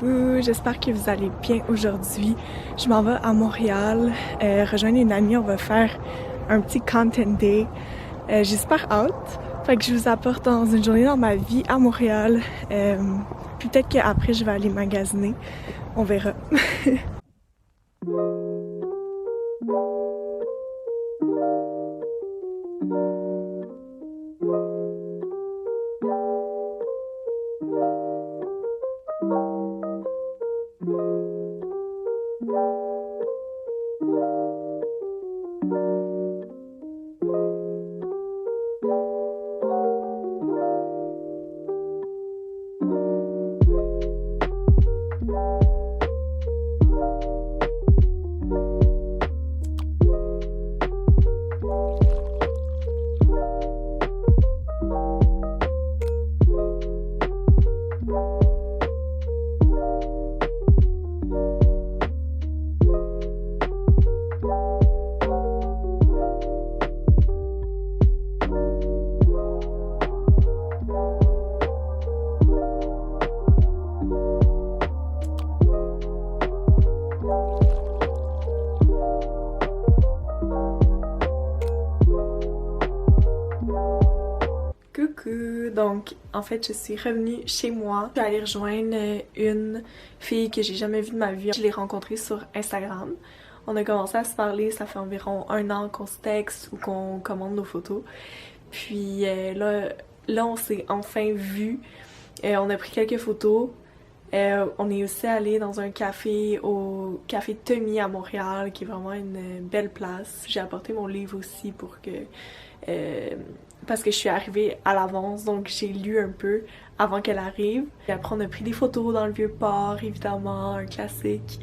Coucou, j'espère que vous allez bien aujourd'hui. Je m'en vais à Montréal rejoindre une amie, on va faire un petit content day. J'espère hâte. Fait que je vous apporte dans une journée dans ma vie à Montréal. Puis peut-être qu'après je vais aller magasiner. On verra. Coucou! Donc, en fait, je suis revenue chez moi. Je suis allée rejoindre une fille que j'ai jamais vue de ma vie. Je l'ai rencontrée sur Instagram. On a commencé à se parler, ça fait environ 1 an qu'on se texte ou qu'on commande nos photos. Puis là on s'est enfin vus. On a pris quelques photos. On est aussi allé dans un café, au café Tommy à Montréal, qui est vraiment une belle place. J'ai apporté mon livre aussi pour que... parce que je suis arrivée à l'avance, donc j'ai lu un peu avant qu'elle arrive. Et après, on a pris des photos dans le Vieux-Port, évidemment, un classique.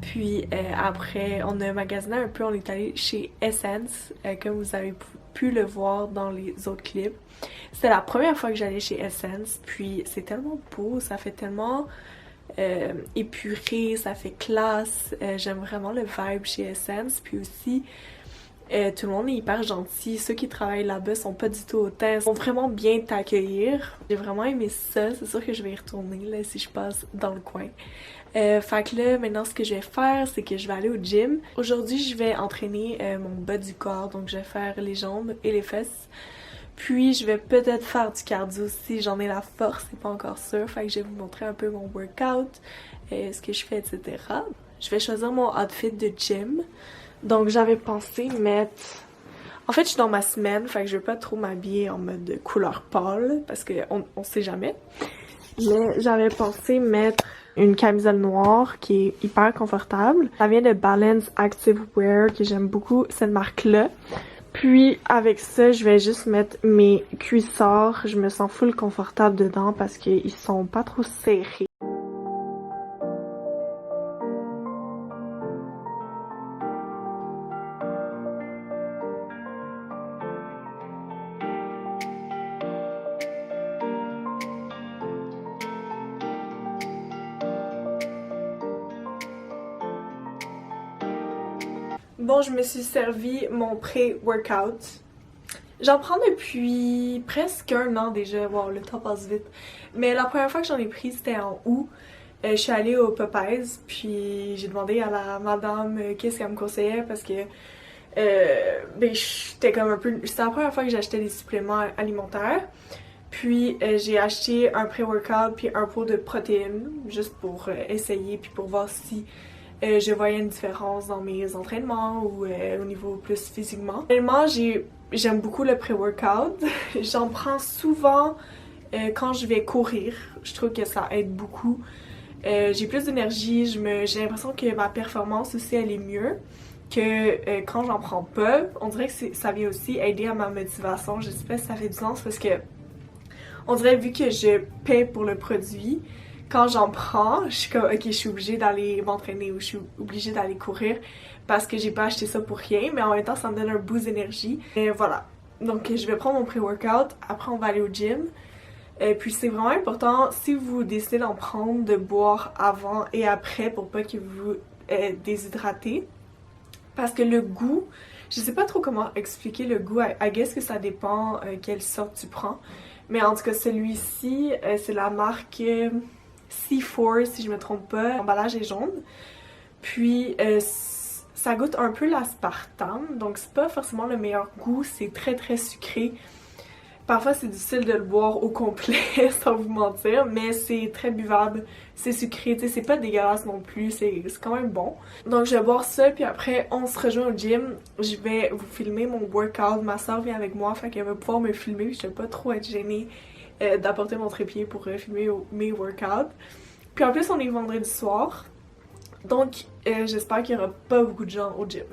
Puis après, on a magasiné un peu, on est allé chez Essence, comme vous avez pu le voir dans les autres clips. C'était la première fois que j'allais chez Essence, puis c'est tellement beau, ça fait tellement épuré, ça fait classe. J'aime vraiment le vibe chez Essence, puis aussi... tout le monde est hyper gentil, ceux qui travaillent là-bas sont pas du tout hautains, ils vont vraiment bien t'accueillir. J'ai vraiment aimé ça, c'est sûr que je vais y retourner là si je passe dans le coin. Fait que là, maintenant ce que je vais faire, c'est que je vais aller au gym. Aujourd'hui, je vais entraîner mon bas du corps, donc je vais faire les jambes et les fesses. Puis je vais peut-être faire du cardio si j'en ai la force, c'est pas encore sûr. Fait que je vais vous montrer un peu mon workout, ce que je fais, etc. Je vais choisir mon outfit de gym. Donc j'avais pensé mettre... En fait, je suis dans ma semaine, fait que je vais pas trop m'habiller en mode couleur pâle, parce qu'on sait jamais. Mais j'avais pensé mettre une camisole noire qui est hyper confortable. Ça vient de Balance Active Wear, que j'aime beaucoup, cette marque-là. Puis avec ça, je vais juste mettre mes cuissards. Je me sens full confortable dedans parce qu'ils sont pas trop serrés. Bon, je me suis servi mon pré-workout. J'en prends depuis presque 1 an déjà. Wow, le temps passe vite. Mais la première fois que j'en ai pris, c'était en août. Je suis allée au Popeyes, puis j'ai demandé à la madame qu'est-ce qu'elle me conseillait parce que ben j'étais comme un peu... C'était la première fois que j'achetais des suppléments alimentaires. Puis j'ai acheté un pré-workout puis un pot de protéines, juste pour essayer puis pour voir si je voyais une différence dans mes entraînements ou au niveau plus physiquement. Réellement, j'aime beaucoup le pré-workout. J'en prends souvent quand je vais courir. Je trouve que ça aide beaucoup. J'ai plus d'énergie, j'ai l'impression que ma performance aussi elle est mieux que quand j'en prends pas. On dirait que ça vient aussi aider à ma motivation. Je sais pas si ça fait du sens parce que on dirait vu que je paie pour le produit, quand j'en prends, je suis comme ok, je suis obligée d'aller m'entraîner ou je suis obligée d'aller courir parce que j'ai pas acheté ça pour rien, mais en même temps ça me donne un boost d'énergie. Et voilà. Donc je vais prendre mon pré-workout, après on va aller au gym. Puis c'est vraiment important, si vous décidez d'en prendre, de boire avant et après pour pas que vous déshydratez. Parce que le goût, je sais pas trop comment expliquer le goût, I guess que ça dépend quelle sorte tu prends. Mais en tout cas celui-ci, c'est la marque C4 si je me trompe pas. L'emballage est jaune. Puis ça goûte un peu l'aspartame, donc c'est pas forcément le meilleur goût, c'est très très sucré. Parfois c'est difficile de le boire au complet sans vous mentir, mais c'est très buvable, c'est sucré, tu sais, c'est pas dégueulasse non plus, c'est quand même bon. Donc je vais boire ça, puis après on se rejoint au gym, je vais vous filmer mon workout, ma soeur vient avec moi, fait qu'elle va pouvoir me filmer, je vais pas trop être gênée d'apporter mon trépied pour filmer mes workouts. Puis en plus on est vendredi soir, donc j'espère qu'il y aura pas beaucoup de gens au gym.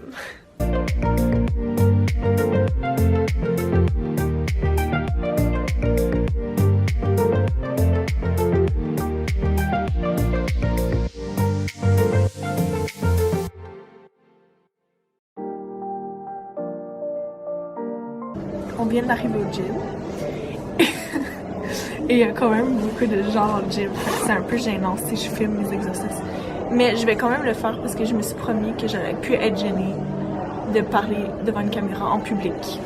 On vient d'arriver au gym. Et il y a quand même beaucoup de gens au gym. C'est un peu gênant si je filme mes exercices. Mais je vais quand même le faire parce que je me suis promis que j'aurais pu être gênée de parler devant une caméra en public.